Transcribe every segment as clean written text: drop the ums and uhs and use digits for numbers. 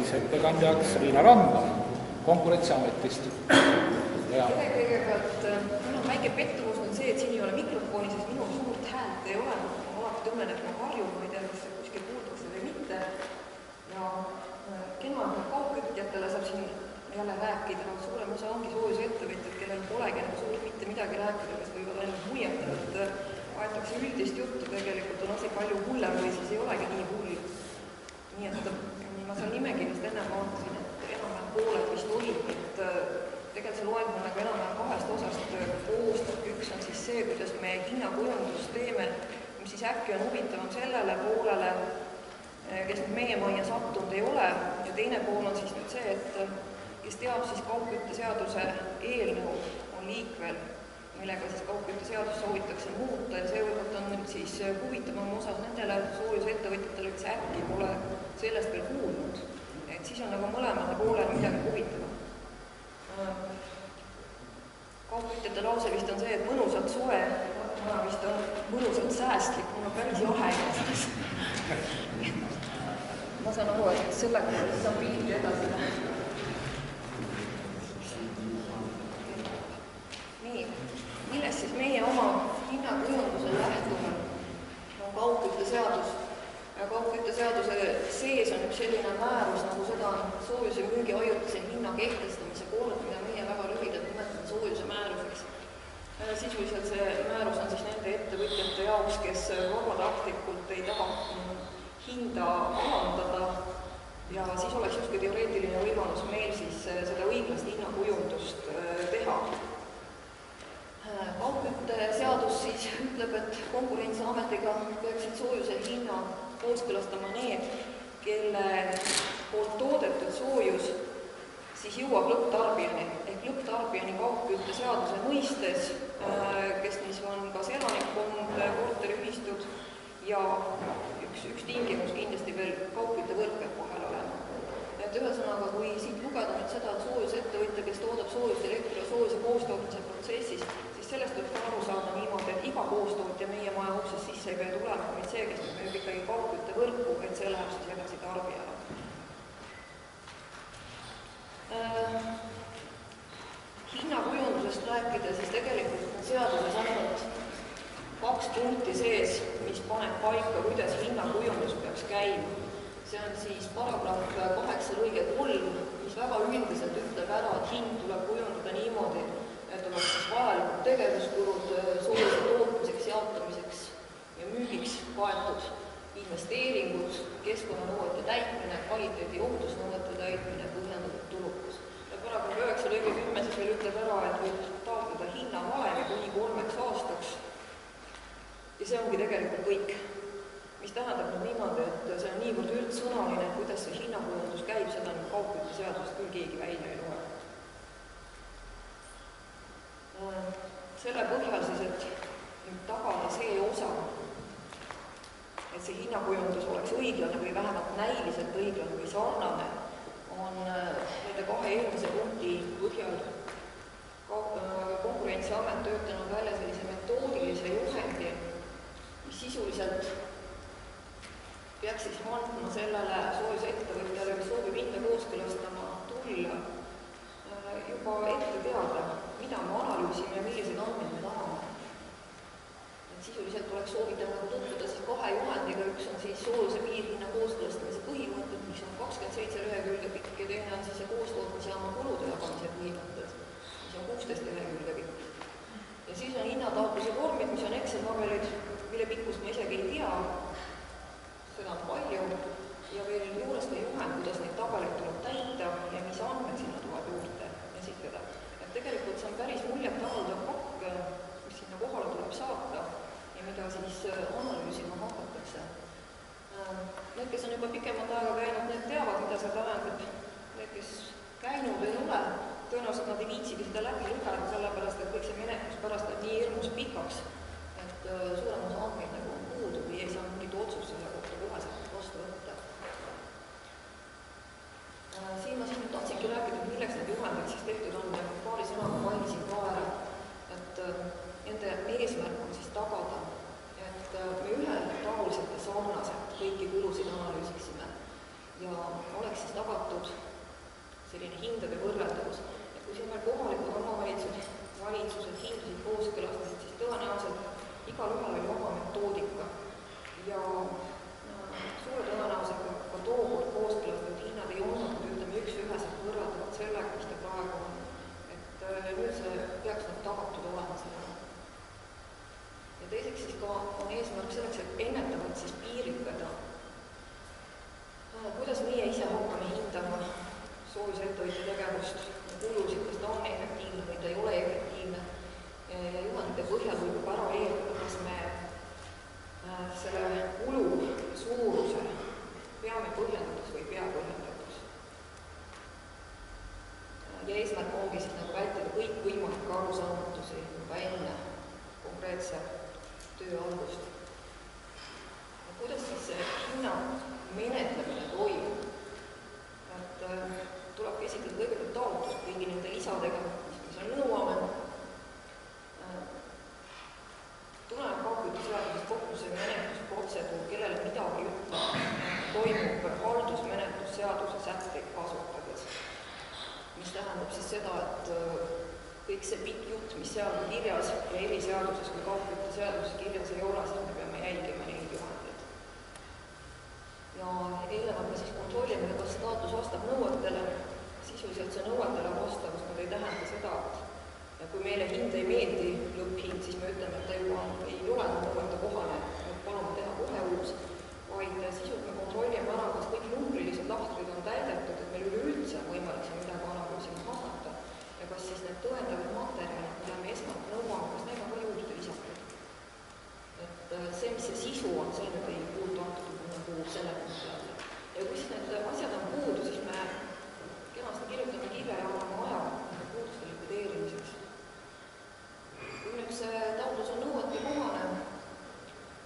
siis ettekandjaks Riina Randma Konkurentsiametist. Kõigepealt, mul on väike pettumus nüüd see, et siin ei ole mikrofoni, sest minu suurt häält ei ole. Ma alati tunnen, et ma harjun, ma ei tea, kas kuskil kuuldakse või mitte. Ja kena kaugkütjatele saab siin jälle rääkida. Suurem osa ongi soojusettevõtjad, kellel polegi suurt mitte midagi rääkida, kes võivad ainult muiata, et aetakse üldist juttu, tegelikult on asi palju hullem või siis ei olegi nii hull. Nii et ma seal nimekirjast enne vaatasin, et enam pooled vist olid, et tegelikult see loeng on nagu enam kahest osast koostab. Üks on siis see, kuidas me hinnakujundust teeme, mis siis äkki on huvitavam sellele poolele, kes nüüd meie majja sattunud ei ole, ja teine pool on siis nüüd see, et kes teab, siis kaugkütteseaduse eelnõu on liikvel, millega siis kaugkütteseadus soovitakse muuta ja seekord on nüüd siis huvitavam osas nendele soojusettevõtjatele, kes äkki pole sellest veel kuulnud. Et siis on nagu mõlemale poolele midagi huvitavam. Kaugkütjate lause vist on see, et mõnusalt soe, ma vist on mõnusalt säästlik, mul on päris jahe. Ma saan aru, et sellega saan pildi edasi läheda. Nii, millest siis meie oma hinnakujundusel lähtume on kaugkütteseadus. Ja kaugkütteseaduse sees on üks selline määrus, nagu seda on soojuse müügi ajutise hinna kehtestamise kord, mida meie väga lühidalt nimetame soojuse määruseks. Sisuliselt see määrus on siis nende ettevõtjate jaoks, kes vabatahtlikult ei taha hinda alandada ja siis oleks justkui teoreetiline võimalus meil siis seda õiglast hinnakujundust teha. Kaugkütteseadus siis ütleb, et Konkurentsiametiga peaksid soojuse hinna kooskõlastama need, kelle poolt toodetud soojus siis jõuab lõpptarbijani, ehk lõpptarbijani kaugkütteseaduse mõistes, kes siis on kas elanikkond, korteriühistud ja üks tingimus kindlasti veel kaugküttevõrk peab vahel olema. Et ühesõnaga, kui siit lugeda nüüd seda, et soojusettevõtja, kes toodab soojust elektri ja soojuse koostootmise protsessis, siis sellest võib ka aru saada niimoodi, et iga koostootja meie maja uksest sisse ei pea tulema, vaid see, kes müüb ikkagi kaugküttevõrku, et see läheb siis edasi tarbijale. Hinnakujundusest rääkida, siis tegelikult on seaduses ainult 2 punkti sees, mis paneb paika, kuidas hinnakujundus peaks käima. See on siis paragrahv 8 lõige 3, mis väga üldiselt ütleb ära, et hind tuleb kujundada niimoodi, et oleks siis vajalikud tegevuskulud soojuse tootmiseks, jaotamiseks ja müügiks kaetud investeeringud, keskkonnanõuete täitmine, kvaliteedi ohutusnõuete täitmine, põhjendatud tulukus. Ja paragrahv 9 lõige 10 siis veel ütleb ära, et võib taotleda hinnavalemi kuni 3 aastaks. Ja see ongi tegelikult kõik, mis tähendab nüüd niimoodi, et see on niivõrd üldsõnaline, et kuidas see hinnakujundus käib, seda nüüd kaugkütteseadust küll keegi välja ei loe. Selle põhjal siis, et tagada see osa, et see hinnakujundus oleks õiglane või vähemalt näiliselt õiglane või sarnane, on nende 2 eelmise punkti põhjal Konkurentsiamet töötanud välja sellise metoodilise juhendi, mis sisuliselt peaks siis andma sellele soojusettevõtjale, mis soovib hinda kooskõlastama tulla, juba ette teada, mida me analüüsime ja milliseid andmeid me tahame. Et sisuliselt tuleks soovitama tutvuda siis 2 juhendiga, üks on siis soojuse piirhinna kooskõlastamise põhimõtted, mis on 27 lehekülge pikk ja teine on siis see koostootmisjaama kulude jagamise põhimõtted, mis on 16 lehekülge pikk. Ja siis on hinnataotluse vormid, mis on Excel-tabelid, mille pikkust ma isegi ei tea, seda on palju, ja veel juures ka juhend, kuidas neid tabeleid tuleb täita ja mis andmed sinna tuleb juurde esitada. Et tegelikult see on päris muljet-avaldav pakk, mis sinna kohale tuleb saata ja mida siis analüüsima hakatakse. Need, kes on juba pikemat aega käinud, need teavad, mida see tähendab. Need, kes käinud ei ole, tõenäoliselt nad ei viitsigi seda läbi lugeda, sellepärast, et kõik see menetlus pärast on nii hirmus pikaks, et suurem osa andmeid nagu on puudu või ei saa mingit otsust selle kohta koheselt vastu võtta. Siin ma siis tahtsingi rääkida, milleks need juhendid siis tehtud on ja paari sõnaga mainisin ka ära, et nende eesmärk on siis tagada, et me ühetaoliselt ja sarnaselt kõiki kulusid analüüsiksime ja oleks oleks siis tagatud selline hindade võrreldavus. Et kui siin meil kohalikud omavalitsused hindasid kooskõlastasid, siis tõenäoliselt igalühel oli oma metoodika ja suure tõenäosusega ka tookord kooskõlastatud hinnad ei olnud, ütleme, üks-üheselt võrreldavad sellega, mis ta praegu on. Et nüüd see peaks nagu tagatud olema sellega. Ja teiseks siis ka on eesmärk selleks, et ennetavalt siis piiritleda, kuidas meie ise hakkame hindama soojusettevõtja tegevust, kulusid, kas ta on efektiivne või ta ei ole efektiivne. Ja juhendite põhjal võib ära eeldada, kas me selle kulu suuruse peame põhjendatus või ei pea põhjendatus. Ja eesmärk ongi siis nagu vältida kõik võimalikke arusaamatusi juba enne konkreetse töö algust. Kuidas siis see hinna menetlemine toimub? Et tuleb esitada kõigepealt taotlust kõigi nende lisadega, mis me nõuame. Tuleneb kaugkütteseadusest kokku see menetlusprotseduur, kellele midagi ütleb, toimub haldusmenetlusseaduse sätteid kasutades. Mis tähendab siis seda, et kõik see pikk jutt, mis seal on kirjas ja eriseaduses kui kaugkütteseaduses kirjas ei ole, siis me peame jälgima neid juhendeid. Ja eelnevalt me siis kontrollime, kas staatus vastab nõuetele. Sisuliselt see nõuetele vastavus ei tähenda seda, et kui meile hind ei meeldi, lõpphind, siis me ütleme, et ta juba ei ole nõuete kohane, et palume teha kohe uus, vaid sisult me kontrollime ära, kas kõik numbrilised lahtrid on täidetud, et meil üleüldse on võimalik siin midagi analüüsima hakata ja kas siis need tõendavad materjalid, mida me esmalt nõuame, kas neid on ka juurde lisatud. Et see, mis see sisu on, see nüüd ei puutu antud nagu selle peale. Ja kui siis need asjad on puudu, siis me kenasti kirjutame kirja ja anname aja puuduste likvideerimiseks. Kui nüüd see taotlus on nõuete kohane,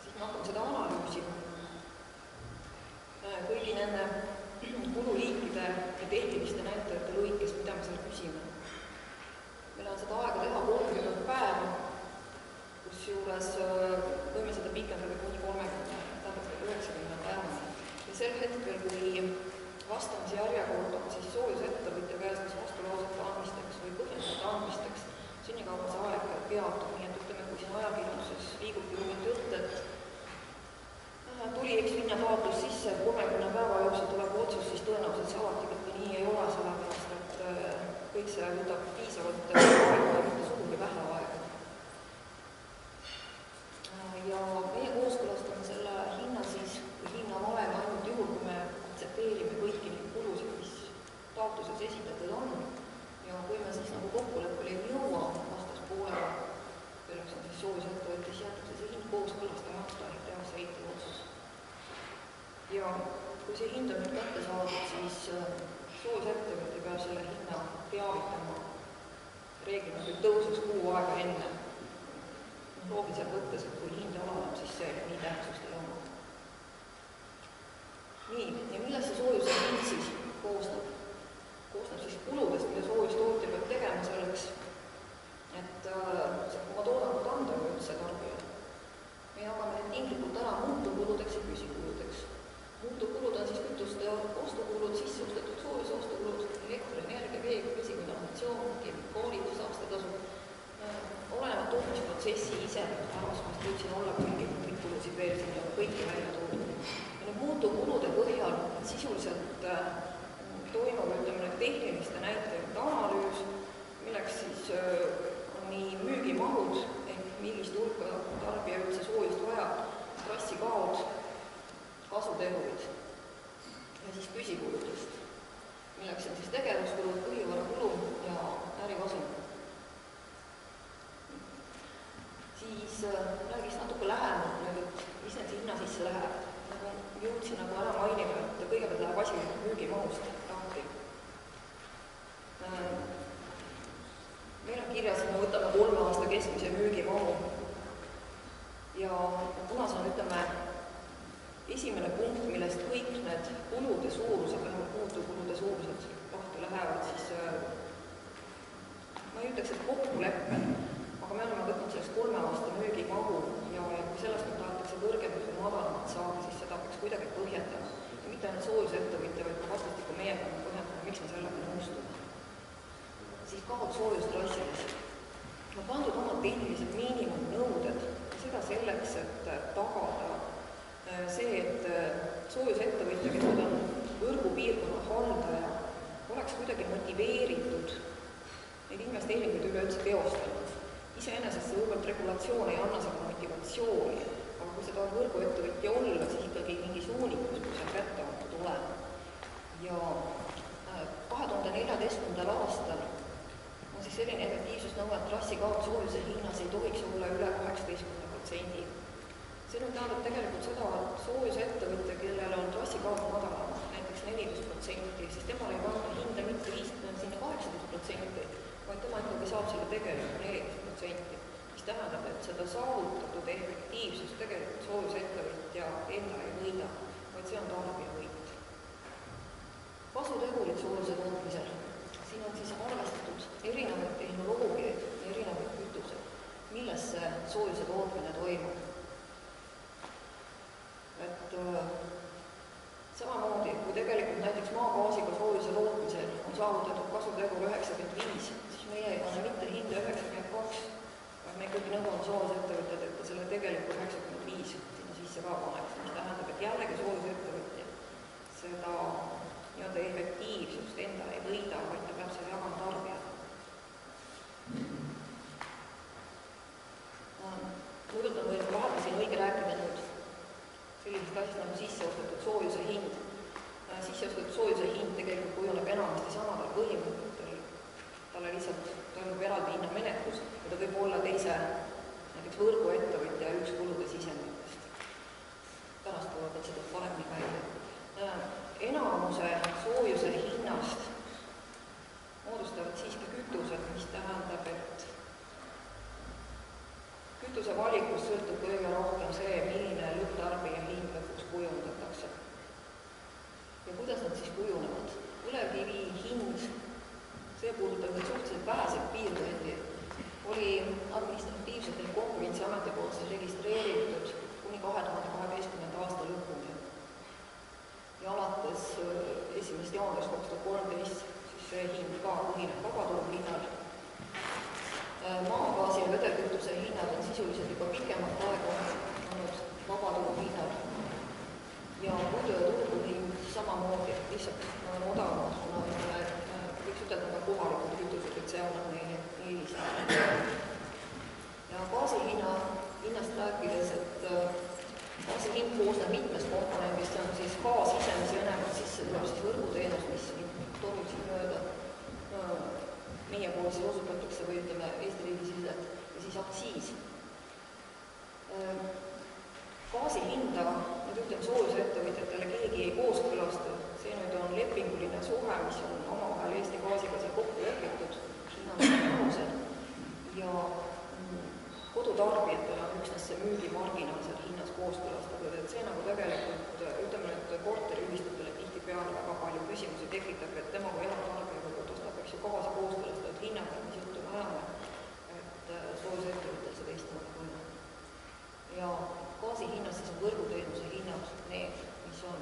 siis me hakkame seda analüüsima. Kõigi nende kululiikide ja tehniliste näitajate lõikes, mida me seal küsime. Meil on seda aega teha 30 päeva, kusjuures võime seda pikendada kuni 90 päevani. Ja sel hetkel, kui vastamise järjekord on siis soojusettevõtja käes kas vastulausete andmisteks või põhjendajate andmisteks, sünnikaubase aeg peatub, nii et ütleme, kui siin ajakirjanduses liigubki lugenud jutt, et tuli X hinnataotlus sisse, 30 päeva jooksul tuleb otsus, siis tõenäoliselt see alati ikkagi nii ei ole, sellepärast et kõik see võtab piisavalt aega, mitte sugugi vähe aega. Ja meie kooskõlastame selle hinna siis, kui hinna valem ainult juhul, kui me aktsepteerime kõiki neid kulusid, mis taotluses esitatud on. Ja kui me siis nagu kokkuleppele ei jõua vastaspoolega, kelleks on siis soojusettevõtja, siis jätab see hind kooskõlastamata ehk tehakse eitav otsus. Ja kui see hind on nüüd kätte saadud, siis soojusettevõtja peab selle hinna teavitama reeglina küll tõusus kuu aega enne. Loogiliselt võttes, et kui hind alaneb, siis see nii tähtsust ei ole. Nii, ja millest see soojuse hind siis koosneb? Koosneb siis kuludest, mida soojustootja peab tegema selleks, et oma toodangut anda üldse tarbijale. Me jagame need tinglikult ära muutukuludeks ja püsikuludeks. Muutukulud on siis kütuste ostukulud, sisseostetud soojuse ostukulud, elektrienergia, vee, vesikontaminatsioon, kemikaalid, saastetasu. Olenevad tootmisprotsessi ise arvasmast võib siin olla kõik kulusid veel siin ja kõiki välja toodud. Ja nüüd muutuvkulude põhjal sisuliselt toimub, ütleme, tehniliste näitajate analüüs, milleks siis on nii müügimahud, ehk millist hulka tarbija üldse soojust vajab, trassikaod, kasutegurid ja siis püsikuludest, milleks on siis tegevuskulud, põhivara kulu ja ärikasum. Siis räägiks natuke lähemalt nüüd, mis need hinna sisse läheb. Nagu jõudsin nagu ära mainima, et kõigepealt läheb asi müügimahust lahti. Meil on kirjas, et me võtame 3 aasta keskmise müügimahu. Ja kuna see on, ütleme, esimene punkt, millest kõik need kulude suurused, vähemalt muutuvkulude suurused lahti lähevad, siis ma ei ütleks, et kokkuleppel, aga me oleme võtnud sellest 3 aasta müügimahu ja kui sellest nüüd tahetakse kõrgemat või madalamat saada, siis seda peaks kuidagi põhjendama. Ja mitte ainult soojusettevõtja, vaid ka vastastikku meie peame põhjendama, miks me sellega nõustume. Siis kaod soojustrassides on pandud omad tehnilised miinimumnõuded, seda selleks, et tagada see, et soojusettevõtja, kes nüüd on võrgupiirkonna haldaja, oleks kuidagi motiveeritud neid investeeringuid üleüldse teostama. Iseenesest see võib-olla regulatsioon ei anna seda motivatsiooni, aga kui seda võrguettevõtja olla, siis ikkagi mingi suunikus, kui see kätte antud olema. Ja 2014. aastal on siis selline efektiivsusnõue, et trassikaod soojuse hinnas ei tohiks olla üle 18%. See nüüd tähendab tegelikult seda, et soojusettevõtja, kellel on trassikaod madalam, näiteks 14%, siis temal ei panna hinda mitte 18%, vaid tema ikkagi saab selle tegelikult 14%, mis tähendab, et seda saavutatud efektiivsus tegelikult soojusettevõtja enda ei võida, vaid see on tarbija võit. Kasutegurid soojuse tootmisel. Siin on siis arvestatud erinevaid tehnoloogiaid ja erinevaid kütused, milles see soojuse tootmine toimub. Et samamoodi, kui tegelikult näiteks maagaasiga soojuse tootmisel on saavutatud kasutegur 95, siis meie ei pane mitte hinda 92, vaid me ikkagi nõuame soojusettevõtjad, et ta selle tegelikult 95 sinna sisse ka paneks, mis tähendab, et jällegi soojusettevõtja seda nii-öelda efektiivsust enda ei võida, vaid ta peab selle jagama tarbijale. Muidugi on võinud vahepeal siin õige rääkida nüüd sellisest asjast nagu sisseostetud soojuse hind. Sisseostetud soojuse hind tegelikult kujuneb enamasti samadel põhimõtetel. Talle lihtsalt toimub eraldi hinnamenetlus ja ta võib olla teise, näiteks võrguettevõtja üks kulude sisenditest. Pärast tuleb seda paremini välja. Enamuse soojuse hinnast moodustavad siiski kütused, mis tähendab, et kütuse valikust sõltub kõige rohkem see, milline lõpptarbija hind lõpuks kujundatakse. Ja kuidas nad siis kujunevad? Põlevkivi hind, see puudutab nüüd suhteliselt väheseid piirkondi, oli administratiivselt ehk Konkurentsiameti poolt registreeritud kuni 2012. aasta lõpuni. Ja alates 1. jaanuarist 2013 siis see hind ka põhineb vabaturu hinnal. Maagaasi ja vedelkütuse hinnad on sisuliselt juba pikemat aega olnud vabaturu hinnal. Ja puidu ja turgu hind samamoodi, lihtsalt on odavamad, kuna võiks ütelda ka kohalikud kütused, et see on neile eelistada. Ja gaasi hinnast rääkides, et gaasi hind koosneb mitmest komponendist, see on siis gaas ise, mis Venemaalt sisse tuleb, siis võrguteenus, mis toimub siin mööda meie pool siis osutatakse või ütleme Eesti riigi siseselt ja siis aktsiis. Gaasi hinda, nüüd ütleme soojusettevõtjatele keegi ei kooskõlasta, see nüüd on lepinguline suhe, mis on omavahel Eesti gaasiga seal kokku lepitud hinnasel ja kodutarbijatele on üksnes see müügimarginaal seal hinnas kooskõlastatud, et see nagu tegelikult, ütleme nüüd korteriühistutele tihtipeale väga palju küsimusi tekitab, et tema kui elatarbija ju gaasi kooskõlastatud hinnaga, mis juttu me ajame, et soojusettevõttel seda Eestimaal pole. Ja gaasi hinnas siis on võrguteenuse hinnad need, mis on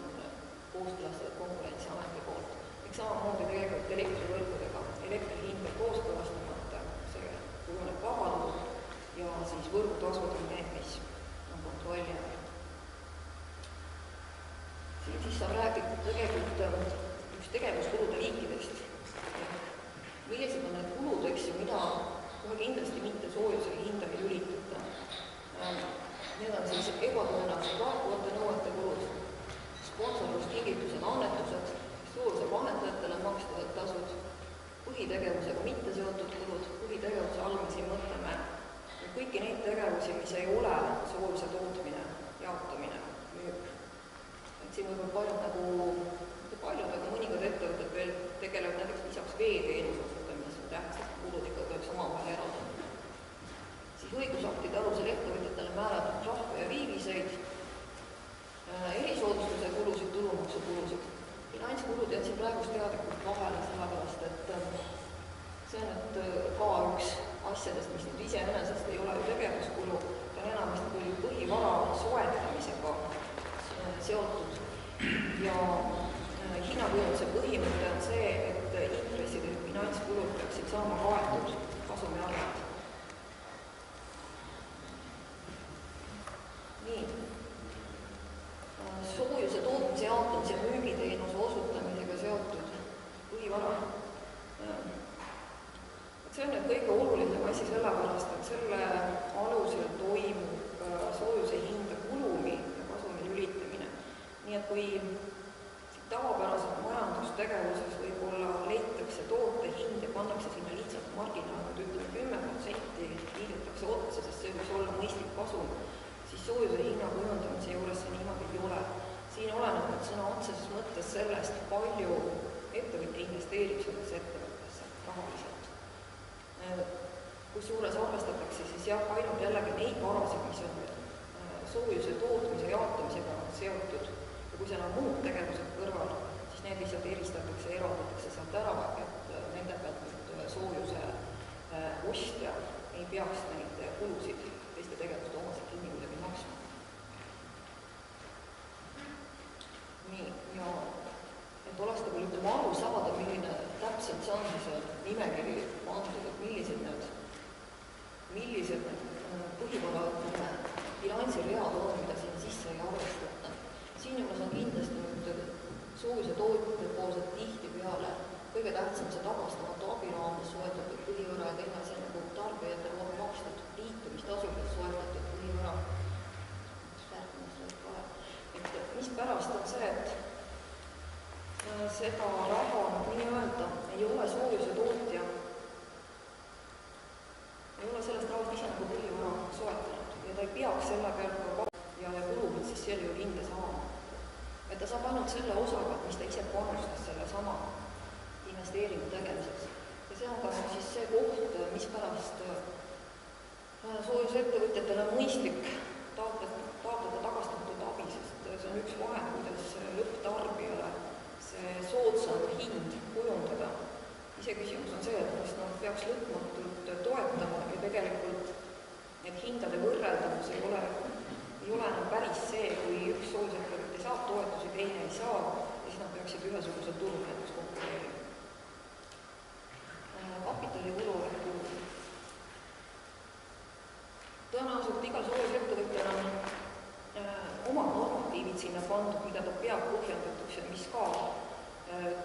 kooskõlastatud Konkurentsiameti poolt. Eks samamoodi tegelikult elektrivõrgudega elektri hind on kooskõlastamata, see kujuneb vabalt ja siis võrgutasud on need, mis on kontrolli all. Siis saab rääkida tegelikult üks tegevuskulude liikidest. Millised on need kulud, eks ju, mida kohe kindlasti mitte soojuse hinda ei lülitata. Need on siis ebatõenäoliselt laekuvate nõuete kulud, sponsorluskingitused, annetused, soojuse vahendajatele makstavad tasud, põhitegevusega mitte seotud kulud, põhitegevuse all me siin mõtleme kõiki neid tegevusi, mis ei ole soojuse tootmine, jaotamine, müük. Et siin võib paljud, aga mõningad ettevõtted veel tegelevad näiteks lisaks veeteenuse osutamisest, on tähtsad kulud ikka peaks omavahel eraldada. Siis õigusaktide alusel ettevõtjatele määratud trahve ja viiviseid, erisoodustuse kulusid, tulumaksukulusid. Finantskulud jätsin praegust teadlikult vahele, sellepärast, et see on nüüd ka üks asjadest, mis nüüd iseenesest ei ole ju tegevuskulu, ta on enamasti küll põhivara soetamisega seotud ja hinnakujunduse põhimõte on see, et intressid ja finantskulud peaksid saama kaetud kasumi arvelt. Nii. Soojuse tootmise, jaotamise, müügiteenuse osutamisega seotud põhivara. See on nüüd kõige olulisem asi sellepärast, et selle alusel toimub soojuse hinda kulumi ja kasumi lülitamine. Nii et kui tavapäraselt majandustegevuses võib-olla leitakse toote hind ja pannakse sinna lihtsalt marginaalid, ütleme 10% liidetakse otsa, sest see võiks olla mõistlik kasum, siis soojuse hinna kujundamise juures see niimoodi ei ole. Siin oleneb nüüd sõna otseses mõttes sellest, palju ettevõtja investeerib sellesse ettevõttesse rahaliselt. Kusjuures arvestatakse siis jah, ainult jällegi neid varasid, mis on soojuse tootmise jaotamisega seotud ja kui seal on muud tegevused kõrval, siis need lihtsalt eristatakse, eraldatakse sealt ära, et nende pealt nüüd soojuse ostja ei peaks neid kulusid teiste tegevuste omasid kinni midagi maksma. Nii, ja et oleks ta küll ütlema aru saada, milline täpselt see on see nimekiri antud, et millised need põhivara bilansiread on, mida siin sisse ei arvestata. Siin juures on kindlasti nüüd soojuse tootjate poolselt tihtipeale kõige tähtsam see tagastamatu abi raames soetatud põhivara ja teine asi nagu tarbijate poolt makstud liitumistasudest soetatud põhivara. Et mispärast on see, et seda raha nii-öelda ei ole soojuse tootja, ei ole sellest rahast ise nagu põhivara soetanud ja ta ei peaks selle pealt ja kulumid siis sel juhul hinde saama. Et ta saab ainult selle osaga, mis ta ise panustas selle sama investeeringu tegemiseks. Ja see on ka siis see koht, mispärast soojusettevõtjatele on mõistlik taotleda tagastatud abi, sest see on üks vahend, kuidas lõpptarbijale see soodsam hind kujundada. Iseküsimus on see, et kas nad peaks lõpmatult toetama ja tegelikult need hindade võrreldavus ei ole enam päris see, kui üks soojusettevõtja saab toetusi, teine ei saa, ja siis nad peaksid ühesugusel turul näiteks konkureerima. Kapitalikulu ehk kulu. Tõenäoliselt igal soojusettevõtjal on omad normatiivid sinna pandud, mida ta peab põhjendatuks ja mis ka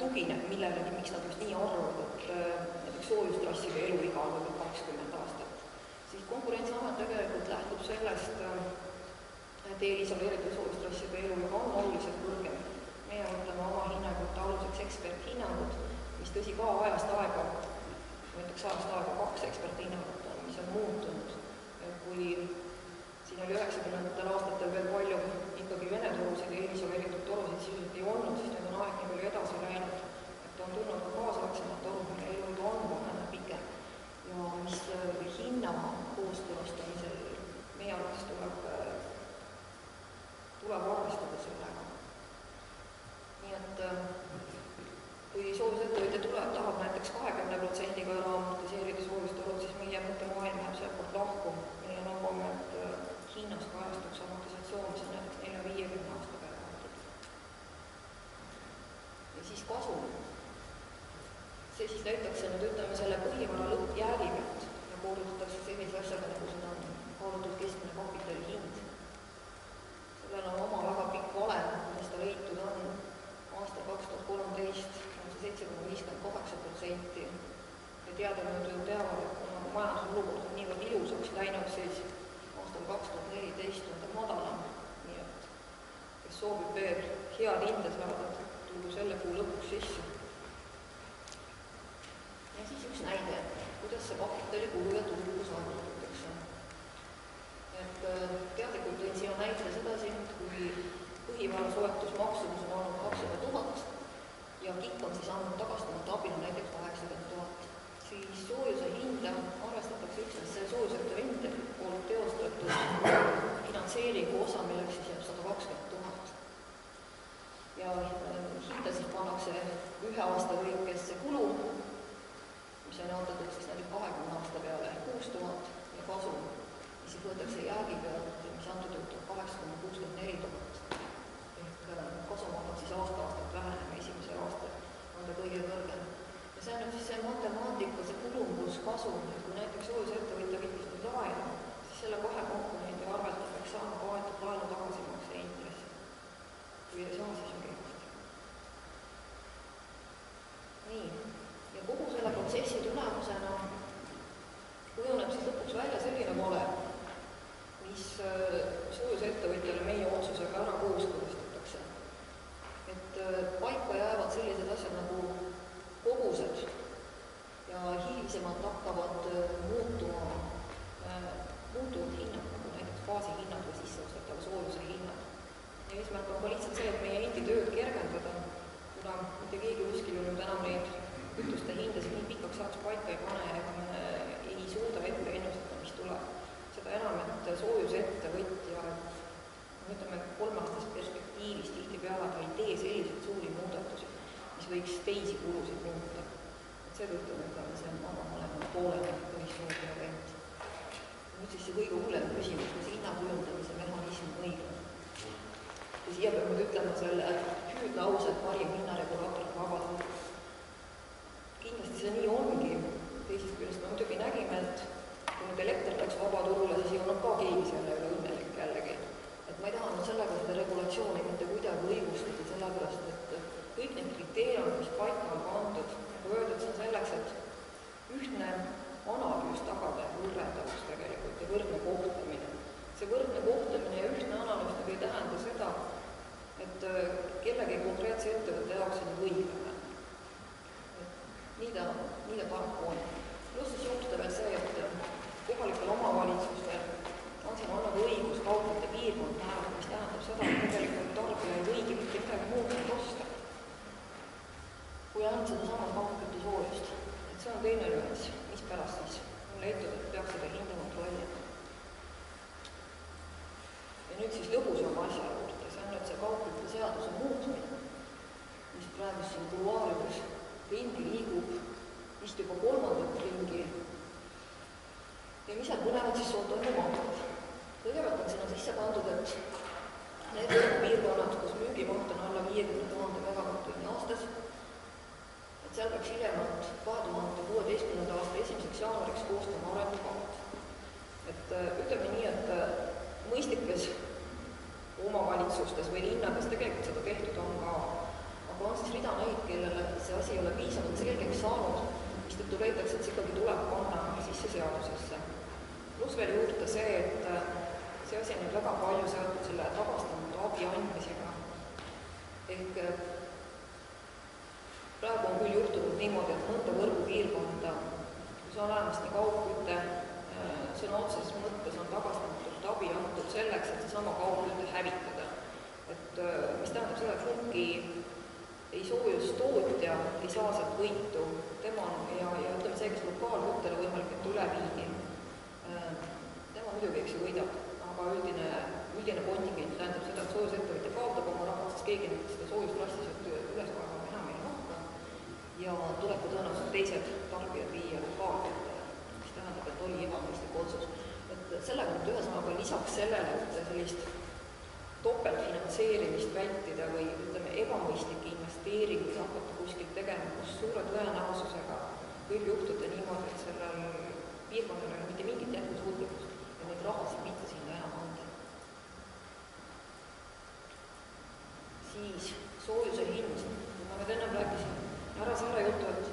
tugineb millelegi, miks nad just nii arvavad, et näiteks soojustrasside eluiga on 20 aastat. Siis Konkurentsiamet tegelikult lähtub sellest, et eelisoleeritud soojustrasside eluiga on oluliselt kõrgem. Meie võtame oma hinnangute aluseks eksperthinnangud, mis tõsi ka ajast aega, võtaks ajast aega 2 eksperthinnangut on, mis on muutunud. Kui siin oli 90. aastatel veel palju ikkagi Vene torusid ja eelisoleeritud torusid sisuliselt ei olnud, siis nüüd on aeg nii palju edasi läinud, et on tulnud ka kaasaegsemad torud, mille eluiga on vähene pikem. Ja mis hinna kooskõlastamisel meie arvates tuleb arvestada sellega. Nii et kui soojusettevõtja tahab näiteks 20%-ga ära amortiseerida soojustorud, siis meie mõttemaailm läheb sealtpoolt lahku. Meie nõuame, et Hiinas kajastuks amortisatsioon, mis on näiteks 4-50 aasta peale antud. Ja siis kasum. See siis täitakse nüüd ütleme selle põhivara lõppjäägi pealt ja koorutatakse sellise asjaga, nagu seda on kaalutud keskmine kapitali hind. Sellel on oma väga pikk valem, kuidas ta leitud on. Aastal 2013 on see 7,58%. Ja teadanud ju teavad, et kuna majandusolukord on niivõrd ilusaks läinud, siis aastal 2014 on ta madalam. Nii et kes soovib veel head hinde saada, tulgu selle kuu lõpuks sisse. Ja siis üks näide, kuidas see kapitali kulu ja tulu saavutatakse. Et teadlikult tõin sinu näite sedasi, kui põhivara soetusmaksumus on olnud 200 000 ja KIK on siis andnud tagastamata abina näiteks 80 000. Siis soojuse hinda arvestatakse üksnes selle soojussektori enda poolt teostatud finantseeringu osa, milleks siis jääb 120 000. Ja hinda siis pannakse ühe aasta lõikes see kulu, mis on jaotatud siis näiteks 20 aasta peale 6000 ja kasum, mis siis võetakse jäägi pealt, mis antud juhul 8,64 000. Ehk kasum hakkab siis aasta-aastalt vähenema esimese paika jäävad sellised asjad nagu kogused ja hilisemalt hakkavad muutuvad hinnad, nagu näiteks gaasihinnad või sisseostetava soojuse hinnad. Ja eesmärk on ka lihtsalt see, et meie endi tööd kergendada, kuna mitte keegi kuskil ju nüüd enam neid kütuste hindasid nii pikaks ajaks paika ei pane, ega me ei suuda ette ennustada, mis tuleb. Seda enam, et soojusettevõtja, ütleme, 3-aastasest perspektiivis tihtipeale ta ei tee selliseid suuri muudatusi, mis võiks teisi kulusid muuta. Seetõttu ütleme, see on mõlema poolele põhisooja variant. Nüüd siis see kõige hullem küsimus, kas hinnakujundamise mehhanism on õige. Ja siia peab nüüd ütlema selle hüüdlause, et parim hinnaregulaator on vabatahtlik. Kindlasti see nii ongi. Teisest küljest me muidugi nägime, et kui nüüd elekter läks vabaturule, siis ei olnud ka keegi selle üle õnnelik jällegi. Et ma ei taha nüüd sellega seda regulatsiooni mitte kuidagi õigustada, sellepärast, et kõik need kriteeriumid, mis paika on pandud, nagu öeldud, see on selleks, et ühtne analüüs tagada ja võrreldavus tegelikult ja võrdne kohtlemine. See võrdne kohtlemine ja ühtne analüüs nagu ei tähenda seda, et kellegi konkreetse ettevõtte jaoks on õiglane. Nii ta paraku on. Pluss siis juhtuda veel see, et kohalikel omavalitsustel on siin olnud õigus kaupade piirkond määrata, mis tähendab seda, et tegelikult tarbija ei võigi mitte midagi muud osta, kui ainult seda sama kaupkütte soojust. Et see on teine nüanss, mis pärast siis on leitud, et peaks seda hinda kontrollima. Ja nüüd siis lõbusama asja juurde, see on nüüd see kaupkütte seaduse muutmine, mis praegu siin kuluaarides ringi liigub, vist juba 3. ringi. Ja mis seal põnevad siis toimumahtad. Kõigepealt on sinna sisse pandud, et need piirkonnad, kus müügimaht on alla 50 000 megavatt-tunni aastas, et seal peaks hiljemalt 2016. aasta 1. jaanuariks koostama arengukavad. Et ütleme nii, et mõistlikes omavalitsustes või linnades tegelikult seda tehtud on ka, aga on siis rida neid, kellele see asi ei ole piisavalt selgeks saanud, mistõttu leitakse, et see ikkagi tuleb panna sisse seadusesse. Pluss veel juurde see, et see asi on nüüd väga palju seotud selle tagastamatu abi andmisega. Ehk praegu on küll juhtunud niimoodi, et mõnda võrgupiirkonda, kus on olemas nii kaugkütte, sõna otseses mõttes on tagastamatult abi antud selleks, et seesama kaugkütte hävitada. Et mis tähendab seda, et kunagi ei soojustootja ei saa sealt võitu, tema ja ütleme see, kes lokaalküttele võimalik, et üle viigi, tema muidugi eks ju võidab, aga üldine kontingent tähendab seda, et soojusettevõtja kaotab oma raha, sest keegi nüüd seda soojusklassi üles kaevama enam ei hakka ja tuleb ka tõenäoliselt teised tarbijad viia lokaalküttele, mis tähendab, et oli ebamõistlik otsus. Et sellega nüüd ühesõnaga lisaks sellele, et sellist topeltfinantseerimist vältida või ütleme ebamõistlikke investeeringuid hakata kuskilt tegema, kus suure tõenäosusega võib juhtuda niimoodi, et sellel piirkonnal ei ole mitte mingit jätkusuutlikkust ja neid rahasid mitte sinna enam anda. Siis soojuse hind. Ma nüüd ennem rääkisin ära selle jutu, et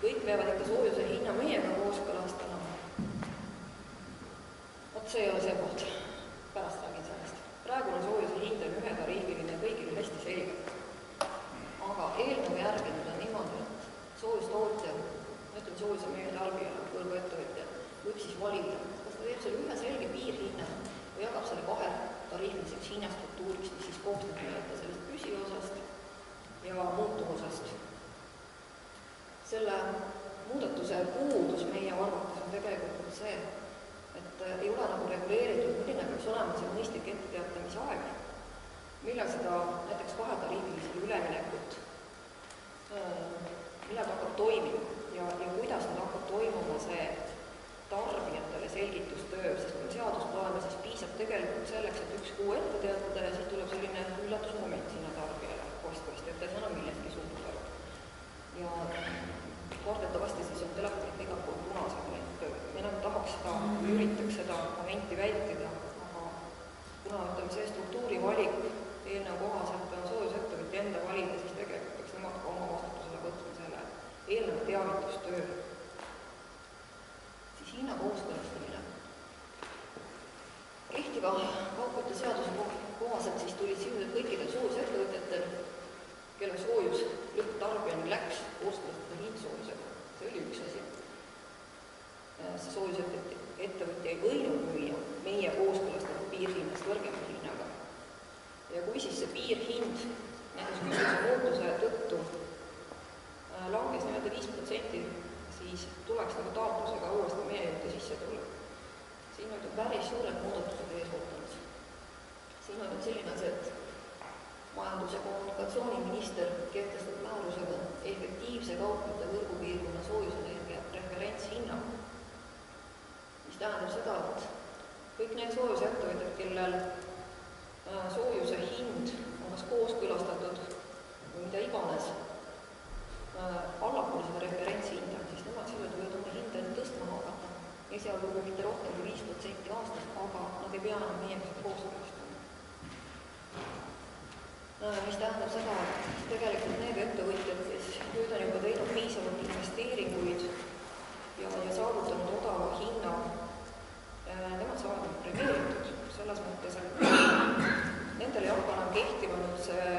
kõik peavad ikka soojuse hinna meiega kooskõlastama. Vot see ei ole see koht. Pärast räägin sellest. Praegune soojuse hind on ühe tariifiline ja kõigil hästi selge. Aga eelnõu järgi nüüd on niimoodi, et soojustootja, ütleme soojuse meie tarbijale, võrguettevõtja, võib siis valida, kas ta teeb selle ühe selge piirhinna või jagab selle 2 tariifiliseks hinnastruktuuriks, mis siis koostab nii-öelda sellest püsiosast ja muutuvosast. Selle muudatuse puudus meie arvates on tegelikult see, et ei ole nagu reguleeritud, milline peaks olema see mõistlik etteteatamise aeg, millal seda näiteks 2 tariifilisele üleminekut, millal ta hakkab toimima ja kuidas nüüd hakkab toimuma see tarbijatele selgitustöö, sest kui seadust loeme, siis piisab tegelikult selleks, et 1 kuu ette teatada ja siis tuleb selline üllatusmoment sinna tarbijale postkasti, et ta ei saa enam millestki suurt aru. Ja kordetavasti siis on telefonid igal pool punased, et me nagu tahaks seda, üritaks seda momenti vältida, aga kuna ütleme see struktuurivalik eelnõu kohaselt on soojusettevõtja enda valida, siis tegelikult peaks nemad ka oma vastutusele võtma selle eelneva teavitustöö. Siis hinna kooskõlastamine. Kehtiva kaupkütte seaduse kohaselt siis tulid sisuliselt kõikidel soojusettevõtjatel, nõudluse tõttu langes 5%, siis tuleks nagu taotlusega uuesti meie juurde sisse tulla. Siin on päris suured muudatused ees ootamas. Siin on selline asi, et majandus- ja kommunikatsiooniminister kehtestab määrusega efektiivse kaupade võrgupiirkonna soojusenergia referentshinna, mis tähendab seda, et kõik need soojusettevõtjad, kellel soojuse hind on kas kooskõlastatud või mida iganes allapoole seda referentshinda, siis nemad sisuliselt võivad oma hinda tõstma hakata, esialgu mitte rohkem kui 5% aastas, aga nad ei pea enam meiega seda kooskõlastama. Mis tähendab seda, et tegelikult need ettevõtjad, kes nüüd on juba teinud piisavalt investeeringuid ja saavutanud odava hinna, nemad saavad premeeritud selles mõttes, et nendel ei hakka enam kehtima nüüd see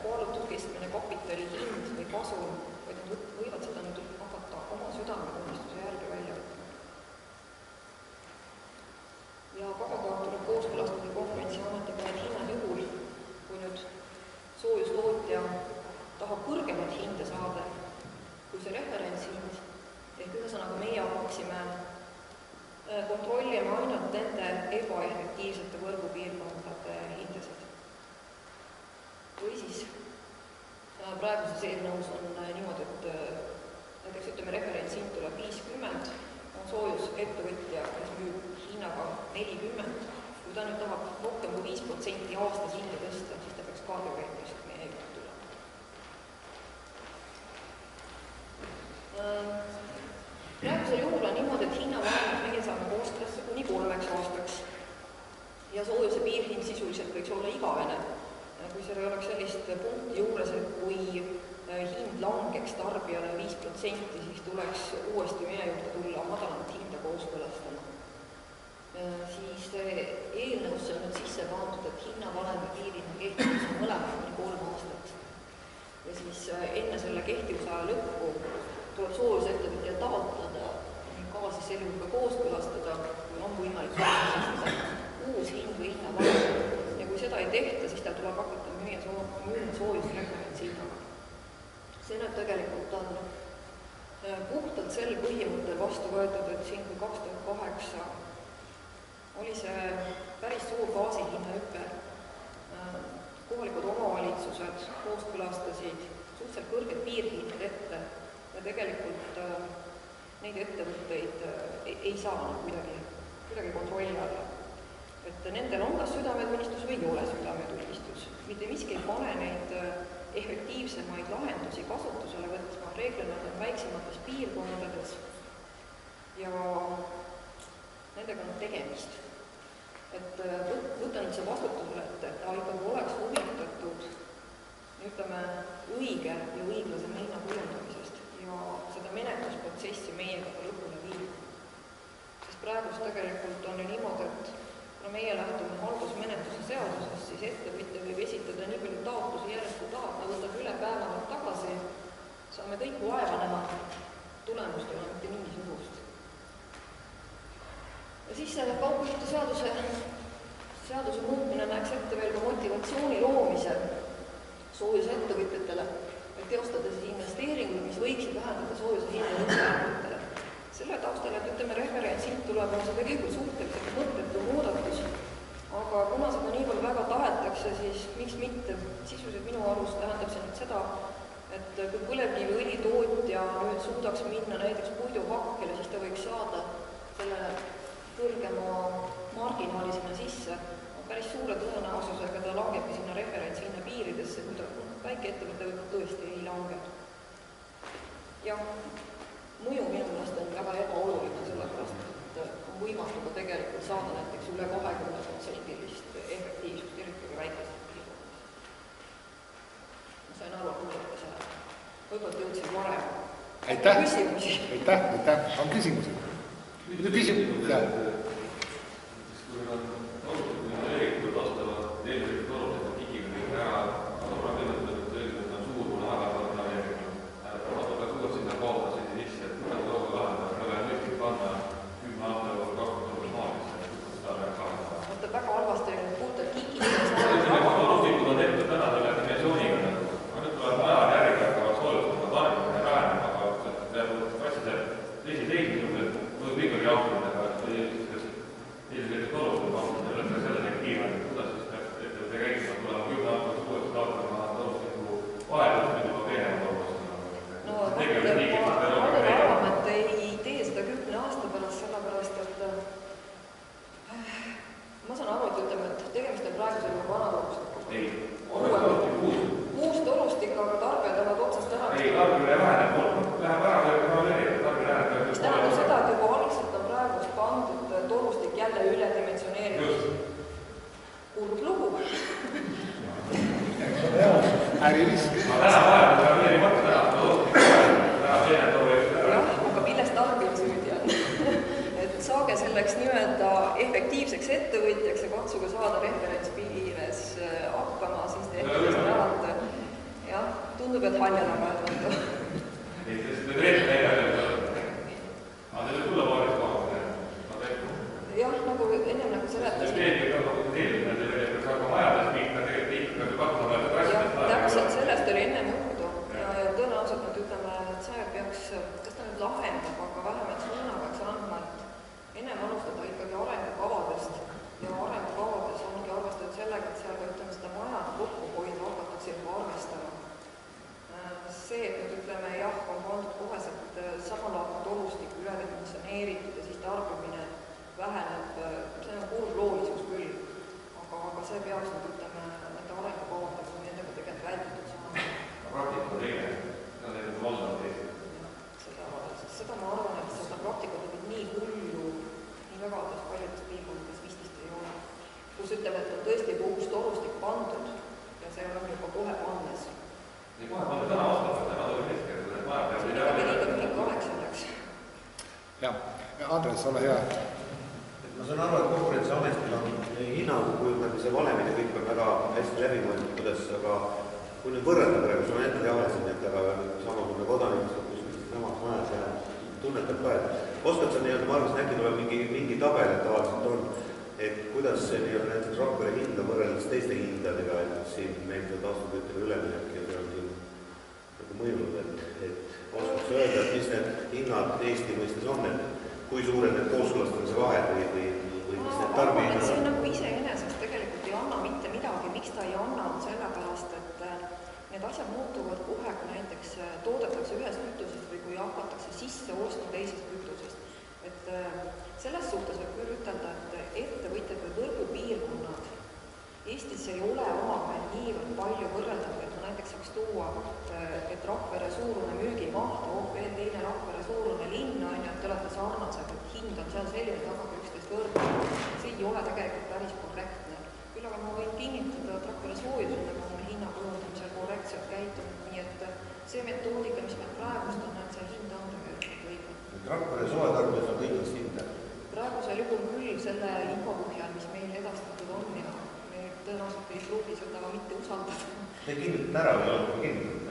kaalutud keskmine kapitali hind või kasum, vaid nad võivad seda nüüd hakata oma südametunnistuse järgi välja võtma. Ja kabaga tuleb kooskõlastada Konkurentsiametiga need hinnad juhul, kui nüüd soojustootja tahab kõrgemat hinde saada kui see referentshind, ehk ühesõnaga meie hakkaksime kontrollima ainult nende ebaefektiivsete võrgupiirkondade hindasid. Või siis praeguses eelnõus on niimoodi, et näiteks referentshind tuleb 50, on soojusettevõtja, kes müüb hinnaga 40, kui ta nüüd tahab rohkem kui 5% aastas hinda tõsta, siis ta peaks kaardikäitlused meie juurde tulema. Praegusel juhul on niimoodi, et hinnavahemik meie saame kooskõlasse kuni 3 aastaks ja soojuse piirhind sisuliselt võiks olla igavene. Kui seal ei oleks sellist punkti juures, et kui hind langeks tarbijale 5%, siis tuleks uuesti meie juurde tulla madalamat hinda kooskõlastama. Siis eelnõusse on nüüd sisse pandud, et hinnavalemi piirhinna kehtivus on mõlemad kuni 3 aastat. Ja siis enne selle kehtivusaja lõppu tuleb soojusettevõtja taotleda ning ka siis selline ka kooskõlastada, kui on võimalik uus hind või hinnavalem. Ja kui seda ei tehta, siis tal tuleb hakata müüma soojusreferentshinnaga. See nüüd tegelikult on puhtalt sel põhimõttel vastu võetud, et siin kui 2008 oli see päris suur gaasihinnahüpe. Kohalikud omavalitsused kooskõlastasid suhteliselt kõrged piirhinnad ette ja tegelikult neid ettevõtteid ei saa kuidagi kontrolli alla. Et nendel on kas südametunnistus või ei ole südametunnistus. Mitte miski ei pane neid efektiivsemaid lahendusi kasutusele võtma, reeglina on väiksemates piirkondades ja nendega on tegemist. Et võtta nüüd see vastutusele, et ta ikkagi oleks huvitatud õige ja õiglasem hinna kujundamisest ja seda menetlusprotsessi meiega ka lõpule viima. Sest praegust tegelikult on ju niimoodi, et meie lähtume haldusmenetluse seadusest, siis ettevõtja võib esitada nii palju taotlusi järjest, kui tahab, ta võtab üle päevanud tagasi, saame kõik vaeva näha, tulemust ei ole mitte mingisugust. Ja siis selle kaupluste seaduse muutmine näeks ette veel ka motivatsiooni loomise soojusettevõtjatele, et teostada siis investeeringuid, mis võiksid vähendada soojuse hinda lõpptarbijatele. Selle taustal, et referentshind tuleb, on see tegelikult suhteliselt mõttetu muudatus, aga kuna seda nii palju väga tahetakse, siis miks mitte? Sisuliselt minu arust tähendab see nüüd seda, et kui põlevkiviõli tootja nüüd suudaks minna näiteks puiduhakkele, siis ta võiks saada selle kõrgema marginaali sinna sisse. Päris suure tõenäosusega ta langebki sinna referentshinna piiridesse, kui ta väikeettevõte võib tõesti ei lange. Ja mõju minu meelest on väga ebaoluline, sellepärast, et on võimatuga tegelikult saada näiteks üle 20%-list efektiivsust, eriti kui väikesed piirkondades. Ma sain aru, et muudates ajal. Võib-olla jõudsin varem. Aitäh! Aitäh! On küsimusi? Küsimus? Väga halvasti puhtalt kikid. aga milles tarbija süüdi on? Et saage selleks nii-öelda efektiivseks ettevõtjaks ja katsuge saada referentspiires hakkama, siis te ehk saate. Jah, tundub, et haljana mõeldamatu. Jah, nagu ennem nagu seletasin. Täpselt sellest oli enne juttu ja tõenäoliselt nüüd ütleme, et see peaks, kas ta nüüd lahendab, aga vähemalt suuna peaks andma, et ennem alustada ikkagi arengukavadest ja arengukavades ongi arvestatud sellega, et seal ka ütleme seda majade kokkuhoidu hakatakse juba arvestama. See, et nüüd ütleme jah, on pandud koheselt samalaadne olustik üledimensioneeritud ja siis tarbimine väheneb, see on kurb loolisus küll, aga see peaks nüüd ütleme nende arengukavadega või nendega tegelikult välditud saama. Praktika on teine, see on tegelikult valdav teist. Seda ma arvan, et seda praktikat on nii hullu, nii väga paljudes piirkondades vistist ei ole. Kus ütleme, et on tõesti uus torustik pandud ja see on juba kohe pannes. Nii kohe pannes täna ostab, täna tuleb hetkel, et maja peab seda pidida mingi 8 läks. Jah, Andres, ole hea. Ma saan aru, et Konkurentsiametil on hinnangu kujundamise valemid ja kõik on väga hästi läbi mõeldud, kuidas, aga kui nüüd võrrelda praegu, sul on enda teadlasin, et aga samasugune kodanik, kus samas majas ja tunnetab ka, et oskad sa nii-öelda, ma arvasin, äkki tuleb mingi tabel, et tavaliselt on, et kuidas see nii-öelda näiteks Rakvere hinda võrreldes teiste hindadega, et siin meil see taastuvküttele üleminek ja see on siin nagu mõjunud, et oskad sa öelda, et mis need hinnad Eesti mõistes on, et kui suured need kooskõlastamise vahed või mis need tarbihinnad on? See on nagu iseenesest tegelikult ei anna mitte midagi, miks ta ei anna, on sellepärast, et need asjad muutuvad kohe, kui näiteks toodetakse ühest kütusest või kui hakatakse sisse ostma teisest kütusest. Et selles suhtes võib küll ütelda, et ettevõtjad või võrgupiirkonnad Eestis ei ole omavahel niivõrd palju võrreldavad, et ma näiteks saaks tuua, et Rakvere suurune müügimaht, veel teine Rakvere suurune linn on ja et te olete sarnased, et hind on seal selline, et hakake üksteist võrdne. See ei ole tegelikult päris korrektne. Küll aga ma võin kinnitada, et Rakvere soojusundega on me hinnakujundamisel korrektselt käitunud, nii et see metoodika, mis meil praegust on, et see hind on tegelikult õige. Rakvere soetarbijas on õiglast hinda? Praegusel juhul küll selle infopõhjal, mis meil edastatud on ja me tõenäoliselt ei pruugi seda mitte usaldada. Te kinnitate ära või olete kinnitada?